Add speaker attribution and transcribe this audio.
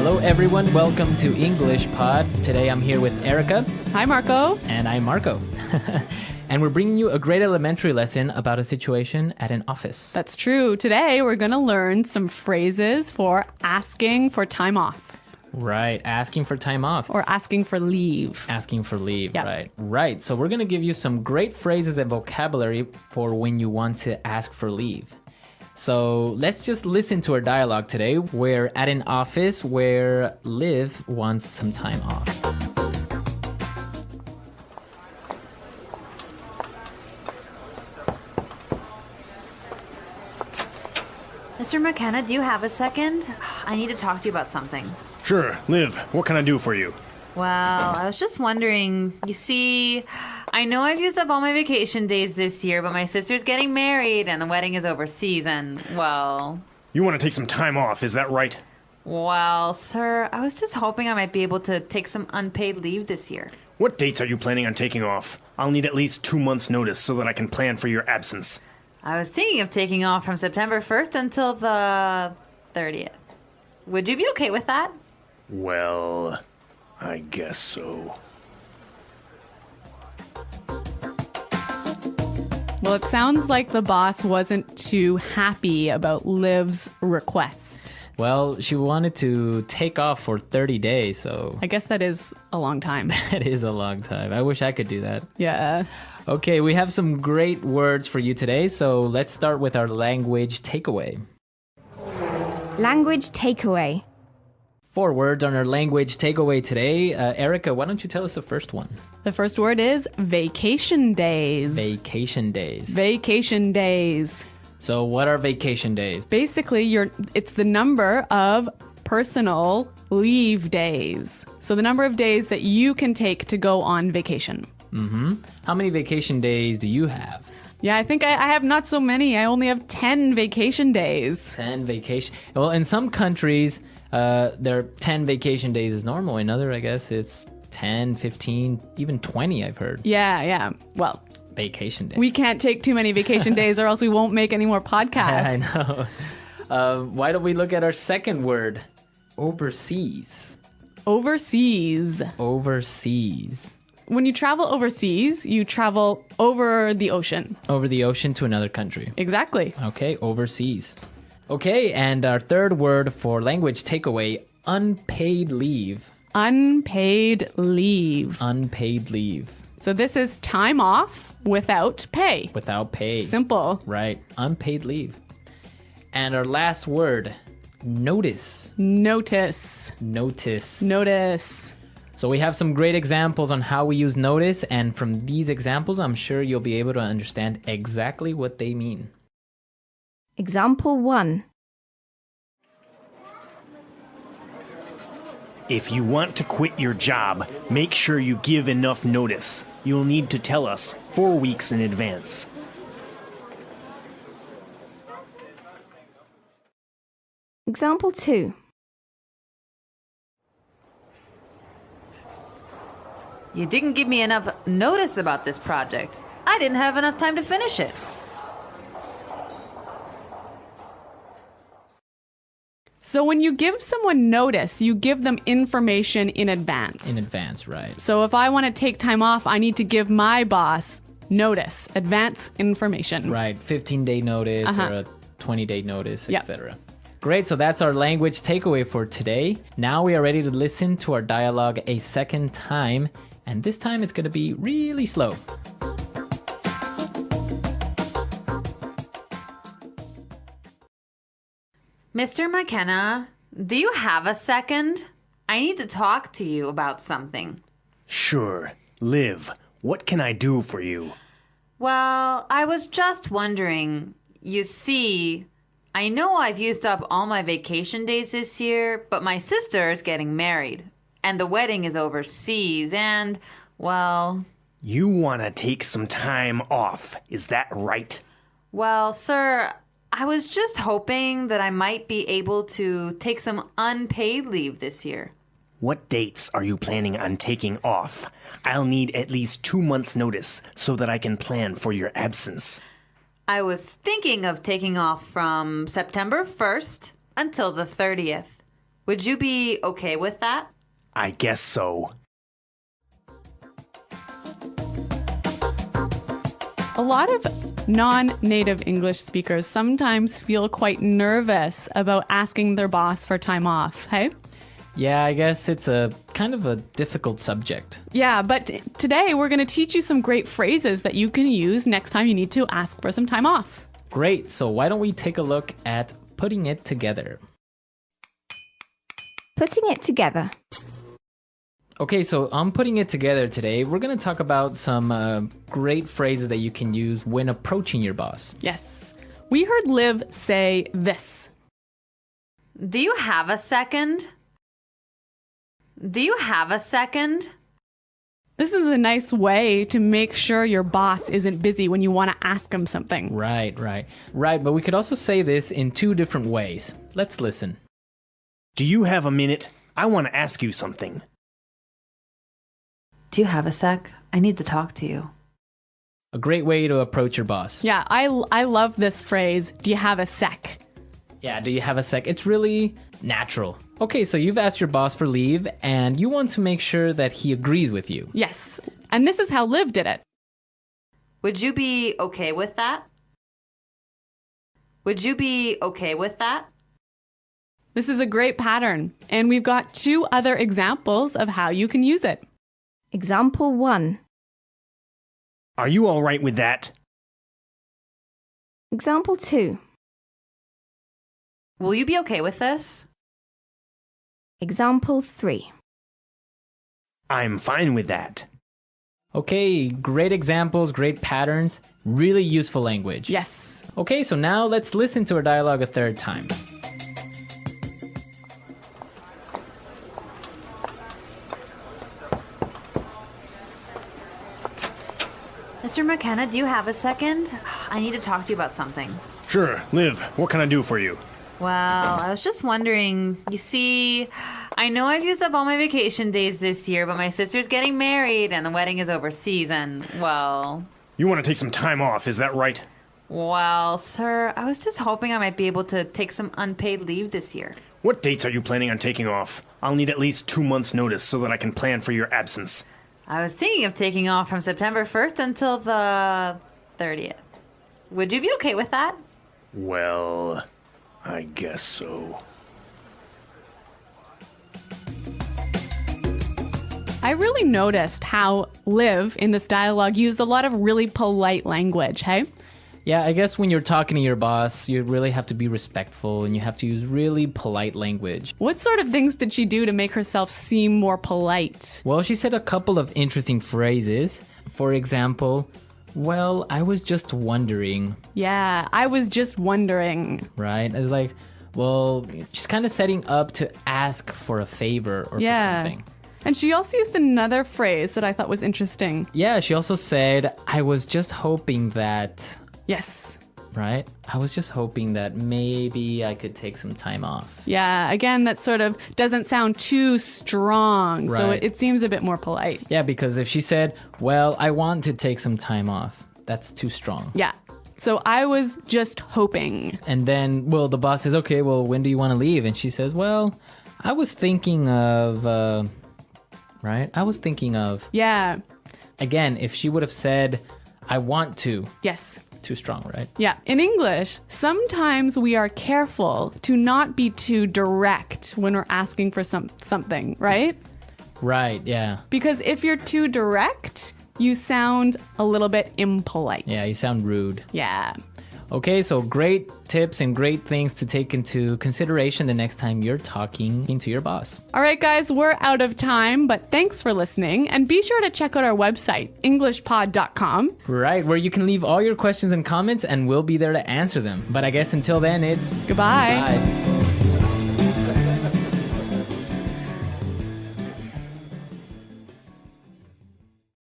Speaker 1: Hello everyone, welcome to English Pod. Today I'm here with Erica.
Speaker 2: Hi Marco.
Speaker 1: And I'm Marco. And we're bringing you a grade elementary lesson about a situation at an office.
Speaker 2: That's true. Today we're going to learn some phrases for asking for time off.
Speaker 1: Right, asking for time off.
Speaker 2: Or asking for leave.
Speaker 1: Asking for leave,
Speaker 2: Yep.
Speaker 1: right. Right, so we're going to give you some great phrases and vocabulary for when you want to ask for leave. So let's just listen to our dialogue today. We're at an office where Liv wants some time off.
Speaker 3: Mr. McKenna, do you have a second? I need to talk to you about something.
Speaker 4: Sure. Liv, what can I do for you?
Speaker 3: Well, I was just wondering, you see, I know I've used up all my vacation days this year, but my sister's getting married and the wedding is overseas and, well...
Speaker 4: You want to take some time off, is that right?
Speaker 3: Well, sir, I was just hoping I might be able to take some unpaid leave this year.
Speaker 4: What dates are you planning on taking off? I'll need at least 2 months' notice so that I can plan for your absence.
Speaker 3: I was thinking of taking off from September 1st until the 30th. Would you be okay with that?
Speaker 4: Well, I guess so.
Speaker 2: Well, it sounds like the boss wasn't too happy about Liv's request.
Speaker 1: Well, she wanted to take off for 30 days, so...
Speaker 2: I guess that is a long time.
Speaker 1: That is a long time. I wish I could do that.
Speaker 2: Yeah.
Speaker 1: Okay, we have some great words for you today, so let's start with our language takeaway.
Speaker 5: Language takeaway.
Speaker 1: 4 words on our language takeaway today. Erica, why don't you tell us the first one?
Speaker 2: The first word is vacation days.
Speaker 1: Vacation days.
Speaker 2: Vacation days.
Speaker 1: So what are vacation days?
Speaker 2: Basically, it's the number of personal leave days. So the number of days that you can take to go on vacation.
Speaker 1: Mm-hmm. How many vacation days do you have?
Speaker 2: Yeah, I think I have not so many. I only have 10 vacation days.
Speaker 1: 10 vacation. Well, in some countries, there are 10 vacation days is normal. In other, I guess it's 10, 15, even 20, I've heard.
Speaker 2: Yeah. Well,
Speaker 1: vacation days.
Speaker 2: we can't take too many vacation days or else we won't make any more podcasts.
Speaker 1: I know. Why don't we look at our second word? Overseas.
Speaker 2: Overseas.
Speaker 1: Overseas.
Speaker 2: When you travel overseas, you travel over the ocean.
Speaker 1: Over the ocean to another country.
Speaker 2: Exactly.
Speaker 1: Okay, overseas. Okay, and our third word for language takeaway, unpaid leave.
Speaker 2: Unpaid leave.
Speaker 1: Unpaid leave.
Speaker 2: So this is time off without pay.
Speaker 1: Without pay.
Speaker 2: Simple.
Speaker 1: Right, unpaid leave. And our last word, notice.
Speaker 2: Notice.
Speaker 1: Notice.
Speaker 2: Notice.
Speaker 1: So we have some great examples on how we use notice, and from these examples, I'm sure you'll be able to understand exactly what they mean.
Speaker 5: Example 1.
Speaker 4: If you want to quit your job, make sure you give enough notice. You'll need to tell us 4 weeks in advance.
Speaker 5: Example 2.
Speaker 3: You didn't give me enough notice about this project. I didn't have enough time to finish it.
Speaker 2: So when you give someone notice, you give them information in advance.
Speaker 1: In advance, right.
Speaker 2: So if I want to take time off, I need to give my boss notice, advance information.
Speaker 1: Right, 15-day notice or a 20-day notice,
Speaker 2: Yep.
Speaker 1: etc. Great, so that's our language takeaway for today. Now we are ready to listen to our dialogue a second time, and this time it's going to be really slow.
Speaker 3: Mr. McKenna, do you have a second? I need to talk to you about something.
Speaker 4: Sure. Liv, what can I do for you?
Speaker 3: Well, I was just wondering, you see, I know I've used up all my vacation days this year, but my sister is getting married, and the wedding is overseas, and, well...
Speaker 4: You want to take some time off, is that right?
Speaker 3: Well, sir, I was just hoping that I might be able to take some unpaid leave this year.
Speaker 4: What dates are you planning on taking off? I'll need at least 2 months' notice so that I can plan for your absence.
Speaker 3: I was thinking of taking off from September 1st until the 30th. Would you be okay with that?
Speaker 4: I guess so.
Speaker 2: A lot of non-native English speakers sometimes feel quite nervous about asking their boss for time off, hey?
Speaker 1: Yeah, I guess it's a kind of a difficult subject.
Speaker 2: Yeah, but today we're going to teach you some great phrases that you can use next time you need to ask for some time off.
Speaker 1: Great, so why don't we take a look at putting it together?
Speaker 5: Putting it together.
Speaker 1: Okay, so on putting it together today, we're going to talk about some great phrases that you can use when approaching your boss.
Speaker 2: Yes. We heard Liv say this.
Speaker 3: Do you have a second? Do you have a second?
Speaker 2: This is a nice way to make sure your boss isn't busy when you want to ask him something.
Speaker 1: Right, but we could also say this in two different ways. Let's listen.
Speaker 4: Do you have a minute? I want to ask you something.
Speaker 3: Do you have a sec? I need to talk to you.
Speaker 1: A great way to approach your boss.
Speaker 2: Yeah, I love this phrase, do you have a sec?
Speaker 1: Yeah, do you have a sec? It's really natural. Okay, so you've asked your boss for leave and you want to make sure that he agrees with you.
Speaker 2: Yes, and this is how Liv did it.
Speaker 3: Would you be okay with that? Would you be okay with that?
Speaker 2: This is a great pattern, and we've got two other examples of how you can use it.
Speaker 5: Example 1.
Speaker 4: Are you all right with that?
Speaker 5: Example 2.
Speaker 3: Will you be okay with this?
Speaker 5: Example 3.
Speaker 4: I'm fine with that.
Speaker 1: Okay, great examples, great patterns, really useful language.
Speaker 2: Yes.
Speaker 1: Okay, so now let's listen to our dialogue a third time.
Speaker 3: Mr. McKenna, do you have a second? I need to talk to you about something.
Speaker 4: Sure, Liv, what can I do for you?
Speaker 3: Well, I was just wondering, you see, I know I've used up all my vacation days this year, but my sister's getting married and the wedding is overseas and, well...
Speaker 4: You want to take some time off, is that right?
Speaker 3: Well, sir, I was just hoping I might be able to take some unpaid leave this year.
Speaker 4: What dates are you planning on taking off? I'll need at least 2 months' notice so that I can plan for your absence.
Speaker 3: I was thinking of taking off from September 1st until the 30th. Would you be okay with that?
Speaker 4: Well, I guess so.
Speaker 2: I really noticed how Liv in this dialogue used a lot of really polite language, hey?
Speaker 1: Yeah, I guess when you're talking to your boss, you really have to be respectful and you have to use really polite language.
Speaker 2: What sort of things did she do to make herself seem more polite?
Speaker 1: Well, she said a couple of interesting phrases. For example, well, I was just wondering,
Speaker 2: Yeah, I was just wondering.
Speaker 1: right? It's like, well, she's kind of setting up to ask for a favor or for something.
Speaker 2: And she also used another phrase that I thought was interesting.
Speaker 1: Yeah, she also said, I was just hoping that,
Speaker 2: Yes.
Speaker 1: right? I was just hoping that maybe I could take some time off.
Speaker 2: Yeah, again, that sort of doesn't sound too strong, so
Speaker 1: Right.
Speaker 2: it seems a bit more polite.
Speaker 1: Yeah, because if she said, well, I want to take some time off, that's too strong.
Speaker 2: Yeah. So I was just hoping.
Speaker 1: And then, well, the boss says, okay, well, when do you want to leave? And she says, well, I was thinking of, right? I was thinking of,
Speaker 2: Yeah.
Speaker 1: again, if she would have said, I want to,
Speaker 2: Yes.
Speaker 1: too strong, right?
Speaker 2: Yeah. In English, sometimes we are careful to not be too direct when we're asking for something, right?
Speaker 1: Right, yeah.
Speaker 2: Because if you're too direct, you sound a little bit impolite.
Speaker 1: Yeah, you sound rude.
Speaker 2: Yeah.
Speaker 1: Okay, so great tips and great things to take into consideration the next time you're talking to your boss.
Speaker 2: All right, guys, we're out of time, but thanks for listening. And be sure to check out our website, englishpod.com.
Speaker 1: Right, where you can leave all your questions and comments and we'll be there to answer them. But I guess until then, it's
Speaker 2: Goodbye.
Speaker 1: bye.